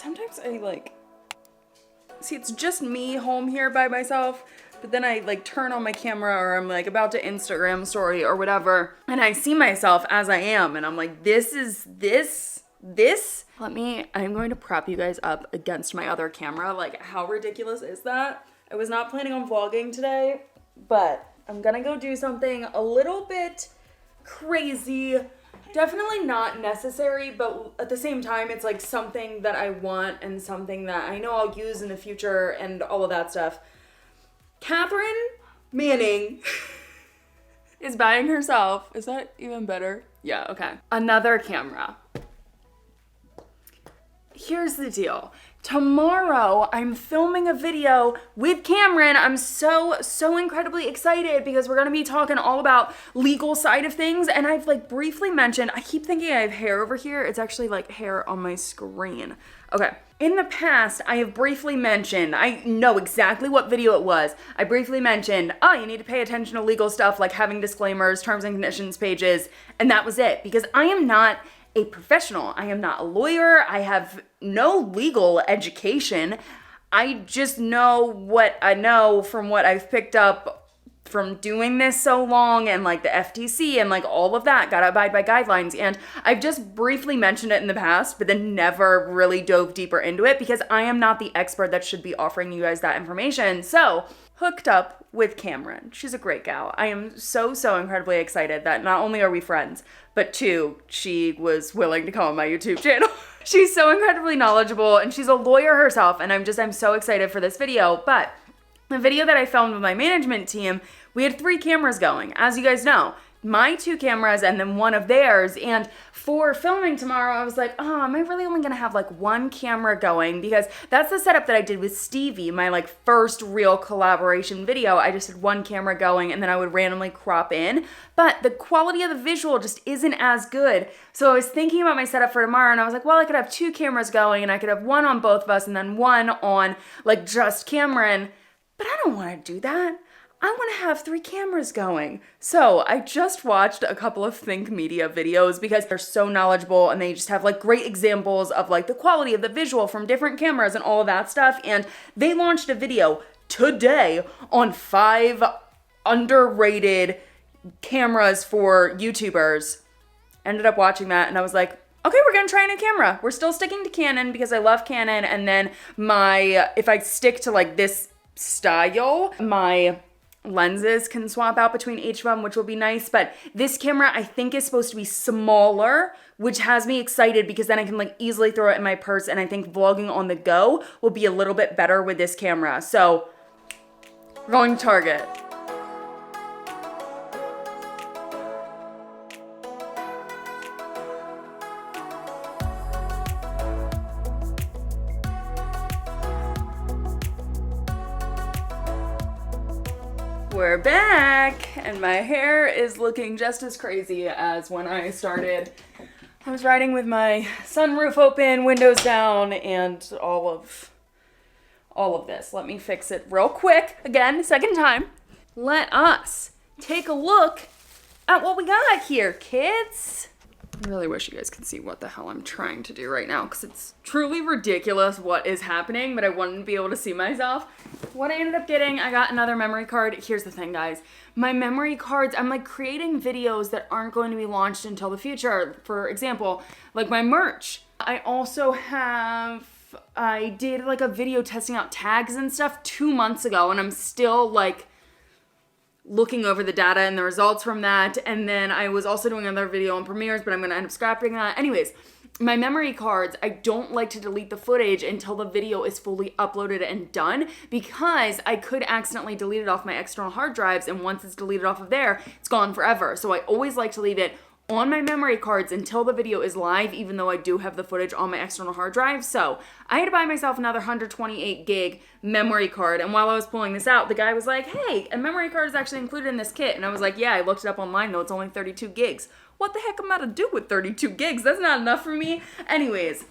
sometimes I like, see, it's just me home here by myself, but then I like turn on my camera or I'm like about to Instagram story or whatever, and I see myself as I am, and I'm like, this. I'm going to prop you guys up against my other camera. Like, how ridiculous is that? I was not planning on vlogging today, but I'm gonna go do something a little bit crazy. Definitely not necessary, but at the same time, it's like something that I want and something that I know I'll use in the future and all of that stuff. Cathrin Manning is buying herself. Is that even better? Yeah, okay. Another camera. Here's the deal. Tomorrow, I'm filming a video with Cameron. I'm so incredibly excited because we're gonna be talking all about legal side of things. And I've like briefly mentioned, I keep thinking I have hair over here. It's actually like hair on my screen. Okay. In the past, I have briefly mentioned, I know exactly what video it was. I briefly mentioned, oh, you need to pay attention to legal stuff like having disclaimers, terms and conditions pages, and that was it. Because I am not a professional. I am not a lawyer. I have no legal education. I just know what I know from what I've picked up from doing this so long, and like the FTC and like all of that, gotta abide by guidelines. And I've just briefly mentioned it in the past, but then never really dove deeper into it because I am not the expert that should be offering you guys that information. So, hooked up with Cameron. She's a great gal. I am so incredibly excited that not only are we friends, but two, she was willing to come on my YouTube channel. She's so incredibly knowledgeable and she's a lawyer herself, and I'm so excited for this video. But the video that I filmed with my management team, we had 3 cameras going, as you guys know. My 2 cameras and then one of theirs. And for filming tomorrow, I was like, oh, am I really only gonna have like 1 camera going? Because that's the setup that I did with Stevie, my like first real collaboration video. I just had 1 camera going and then I would randomly crop in. But the quality of the visual just isn't as good. So I was thinking about my setup for tomorrow and I was like, well, I could have 2 cameras going and I could have 1 on both of us and then 1 on like just Cameron. But I don't wanna do that. I want to have 3 cameras going. So I just watched a couple of Think Media videos because they're so knowledgeable and they just have like great examples of like the quality of the visual from different cameras and all of that stuff. And they launched a video today on 5 underrated cameras for YouTubers. Ended up watching that and I was like, okay, we're gonna try a new camera. We're still sticking to Canon because I love Canon. And then if I stick to like this style, my lenses can swap out between each of them, which will be nice. But this camera I think is supposed to be smaller, which has me excited because then I can like easily throw it in my purse, and I think vlogging on the go will be a little bit better with this camera. So we're going to Target. We're back, and my hair is looking just as crazy as when I started. I was riding with my sunroof open, windows down, and all of this. Let me fix it real quick. Again, second time. Let us take a look at what we got here, kids. I really wish you guys could see what the hell I'm trying to do right now because it's truly ridiculous what is happening, but I wanted to be able to see myself. What I ended up getting, I got another memory card. Here's the thing, guys. My memory cards, I'm like creating videos that aren't going to be launched until the future. For example, like my merch. I also I did like a video testing out tags and stuff 2 months ago, and I'm still like looking over the data and the results from that. And then I was also doing another video on premieres, but I'm gonna end up scrapping that. Anyways, my memory cards, I don't like to delete the footage until the video is fully uploaded and done because I could accidentally delete it off my external hard drives, and once it's deleted off of there, it's gone forever. So I always like to leave it on my memory cards until the video is live, even though I do have the footage on my external hard drive. So I had to buy myself another 128 gig memory card. And while I was pulling this out, the guy was like, hey, a memory card is actually included in this kit. And I was like, yeah, I looked it up online though. It's only 32 gigs. What the heck am I to do with 32 gigs? That's not enough for me. Anyways,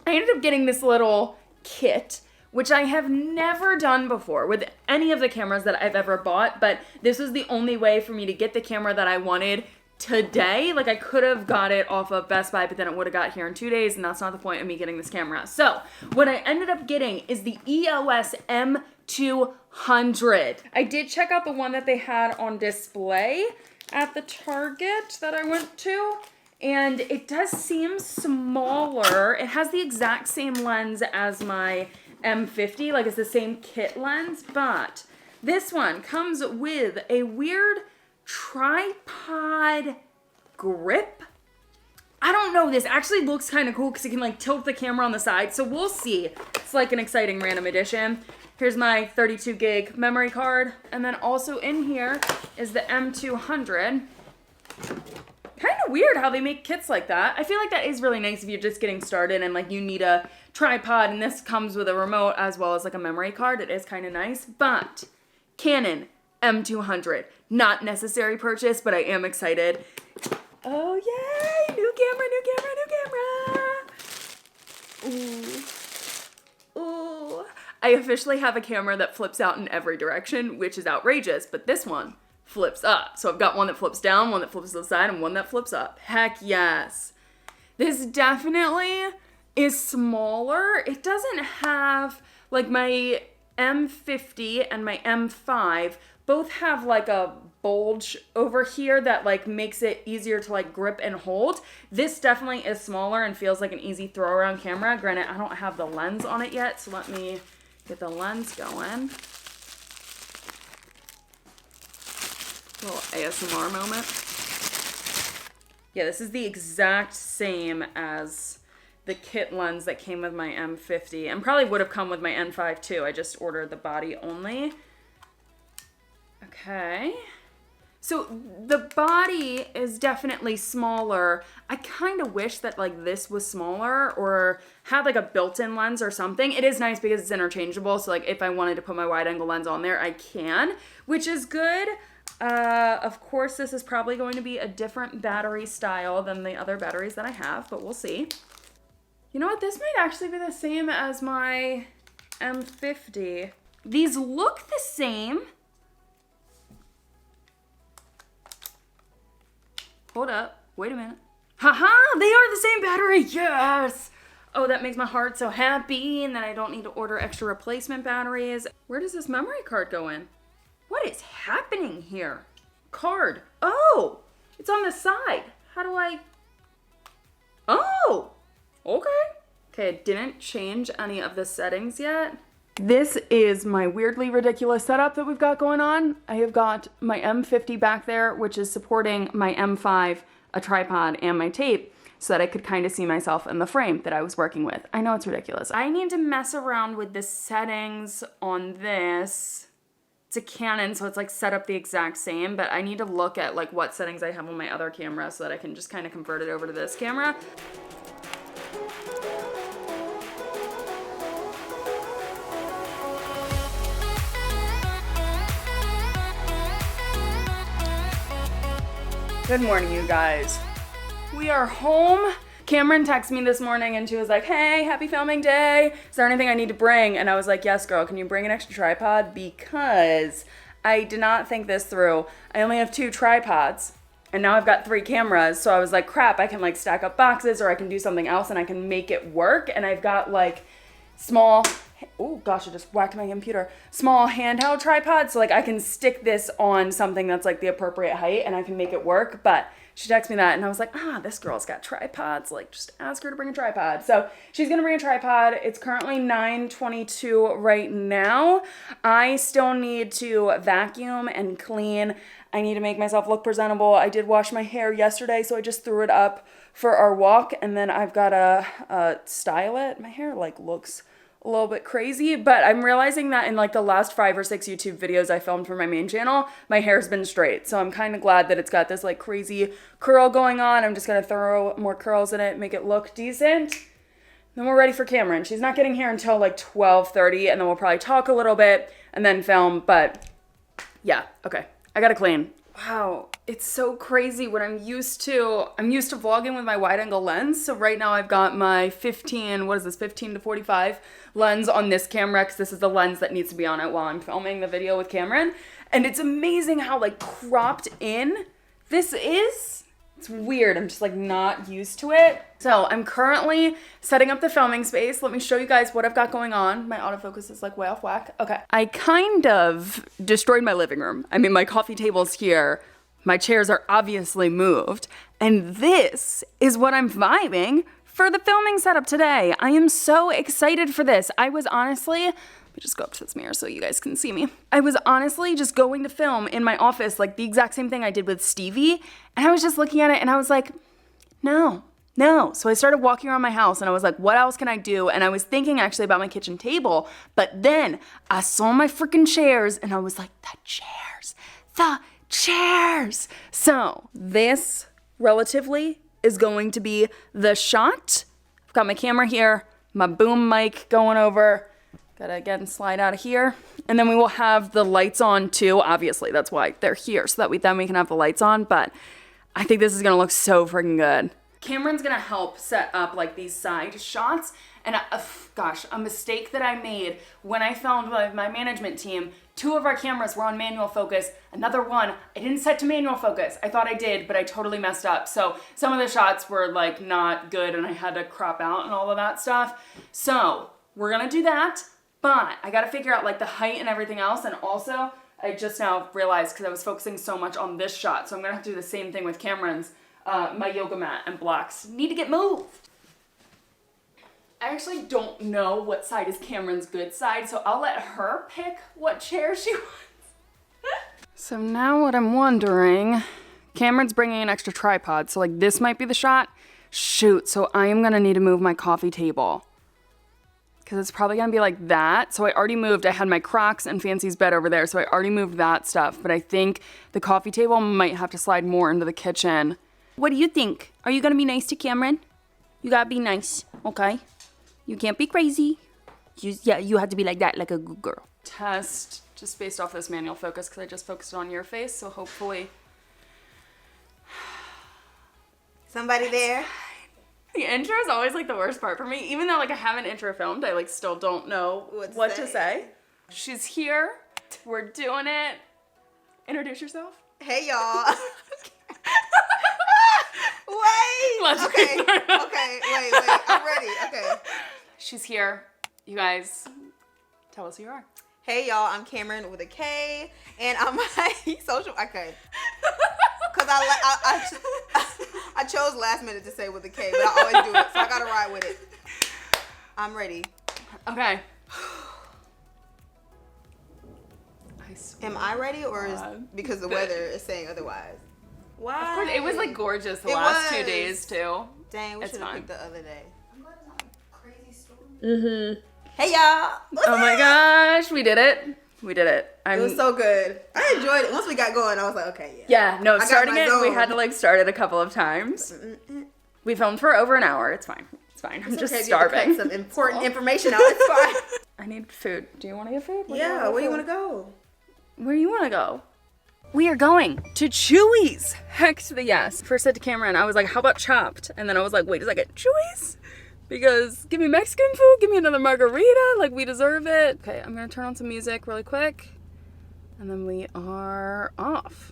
I ended up getting this little kit, which I have never done before with any of the cameras that I've ever bought. But this was the only way for me to get the camera that I wanted today. Like I could have got it off of Best Buy, but then it would have got here in 2 days, and that's not the point of me getting this camera. So what I ended up getting is the EOS M200. I did check out the one that they had on display at the Target that I went to, and it does seem smaller. It has the exact same lens as my M50, like it's the same kit lens, but this one comes with a weird tripod grip. I don't know, this actually looks kind of cool because you can like tilt the camera on the side, so we'll see. It's like an exciting random addition. Here's my 32 gig memory card, and then also in here is the M200. Kind of weird how they make kits like that. I feel like that is really nice if you're just getting started and like you need a tripod, and this comes with a remote as well as like a memory card. It is kind of nice, but Canon M200, not necessary purchase, but I am excited. Oh yay, new camera, new camera, new camera. Ooh, ooh. I officially have a camera that flips out in every direction, which is outrageous, but this one flips up. So I've got one that flips down, one that flips to the side, and one that flips up. Heck yes. This definitely is smaller. It doesn't have, like my M50 and my M5 both have like a bulge over here that like makes it easier to like grip and hold. This definitely is smaller and feels like an easy throw around camera. Granted, I don't have the lens on it yet, so let me get the lens going. Little ASMR moment. Yeah, this is the exact same as the kit lens that came with my M50 and probably would have come with my N5 too. I just ordered the body only. Okay. So the body is definitely smaller. I kind of wish that like this was smaller or had like a built-in lens or something. It is nice because it's interchangeable. So like if I wanted to put my wide angle lens on there, I can, which is good. Of course, this is probably going to be a different battery style than the other batteries that I have, but we'll see. You know what? This might actually be the same as my M50. These look the same. Hold up. Wait a minute. Haha! They are the same battery! Yes! Oh, that makes my heart so happy, and then I don't need to order extra replacement batteries. Where does this memory card go in? What is happening here? Card. Oh! It's on the side. How do I... Oh! Okay. Okay, I didn't change any of the settings yet. This is my weirdly ridiculous setup that we've got going on. I have got my M50 back there, which is supporting my M5, a tripod, and my tape, so that I could kind of see myself in the frame that I was working with. I know it's ridiculous. I need to mess around with the settings on this. It's a Canon, so it's like set up the exact same, but I need to look at like what settings I have on my other camera so that I can just kind of convert it over to this camera. Good morning, you guys. We are home. Cameron texted me this morning and she was like, hey, happy filming day. Is there anything I need to bring? And I was like, yes, girl, can you bring an extra tripod? Because I did not think this through. I only have 2 tripods and now I've got 3 cameras. So I was like, crap, I can like stack up boxes or I can do something else and I can make it work. And I've got like small, oh gosh, I just whacked my computer. Small handheld tripod, so like I can stick this on something that's like the appropriate height and I can make it work. But she texted me that and I was like, this girl's got tripods, like just ask her to bring a tripod. So she's gonna bring a tripod. It's currently 9:22 right now. I still need to vacuum and clean. I need to make myself look presentable. I did wash my hair yesterday, so I just threw it up for our walk, and then I've got to style it. My hair like looks a little bit crazy, but I'm realizing that in like the last 5 or 6 YouTube videos I filmed for my main channel, my hair's been straight. So I'm kind of glad that it's got this like crazy curl going on. I'm just going to throw more curls in it, make it look decent. Then we're ready for Cameron. She's not getting here until like 12:30, and then we'll probably talk a little bit and then film, but yeah, okay. I gotta clean. Wow, it's so crazy what I'm used to. I'm used to vlogging with my wide angle lens. So right now I've got my 15 to 45 lens on this camera because this is the lens that needs to be on it while I'm filming the video with Cameron. And it's amazing how like cropped in this is. It's weird. I'm just like not used to it. So I'm currently setting up the filming space. Let me show you guys what I've got going on. My autofocus is like way off whack. Okay. I kind of destroyed my living room. I mean, my coffee table's here. My chairs are obviously moved. And this is what I'm vibing for the filming setup today. I am so excited for this. I was honestly, let me just go up to this mirror so you guys can see me. I was honestly just going to film in my office, like the exact same thing I did with Stevie. And I was just looking at it and I was like, no. So I started walking around my house and I was like, what else can I do? And I was thinking actually about my kitchen table, but then I saw my freaking chairs and I was like, the chairs. So this relatively is going to be the shot. I've got my camera here, my boom mic going over. Gotta again slide out of here. And then we will have the lights on too. Obviously, that's why they're here, so that we can have the lights on. But I think this is gonna look so freaking good. Cameron's gonna help set up like these side shots. And gosh, a mistake that I made when I filmed with my management team, 2 of our cameras were on manual focus. Another one, I didn't set to manual focus. I thought I did, but I totally messed up. So some of the shots were like not good and I had to crop out and all of that stuff. So we're gonna do that, but I gotta figure out like the height and everything else. And also, I just now realized because I was focusing so much on this shot, so I'm gonna have to do the same thing with Cameron's. My yoga mat and blocks need to get moved. I actually don't know what side is Cameron's good side, so I'll let her pick what chair she wants. So now what I'm wondering, Cameron's bringing an extra tripod, so like this might be the shot. Shoot, so I am gonna need to move my coffee table. Because it's probably gonna be like that. So I already moved, I had my Crocs and Fancy's bed over there, so I already moved that stuff, but I think the coffee table might have to slide more into the kitchen. What do you think? Are you gonna be nice to Cameron? You gotta be nice, okay? You can't be crazy. You have to be like that, like a good girl. Test, just based off this manual focus, because I just focused on your face, so hopefully. Somebody there? The intro is always like the worst part for me. Even though like I haven't intro filmed, I like still don't know what to say. She's here. We're doing it. Introduce yourself. Hey y'all. Wait. Okay. Wait. I'm ready. Okay. She's here. You guys, tell us who you are. Hey y'all, I'm Cameron with a K, and I'm my social. Okay. Cause I chose last minute to say with a K, but I always do it, so I gotta ride with it. I'm ready. Okay. Am I ready, or is because the weather is saying otherwise? Why? Of course, it was like gorgeous the last 2 days too. Dang, we should have picked the other day. I'm glad it's not a crazy storm. Mm-hmm. Hey y'all. Oh my gosh, we did it. It was so good. I enjoyed it. Once we got going, I was like, okay, yeah. Yeah, no, starting it, we had to like start it a couple of times. We filmed for over an hour. It's fine. I'm just starving. Some important information out. It's fine. I need food. Do you want to get food? Yeah, where you want to go? Where you want to go? We are going to Chewy's. Heck to the yes. First said to Cameron, I was like, how about Chopped? And then I was like, wait a second, Chewy's? Because give me Mexican food, give me another margarita, like we deserve it. Okay, I'm gonna turn on some music really quick. And then we are off.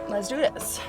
Let's do this.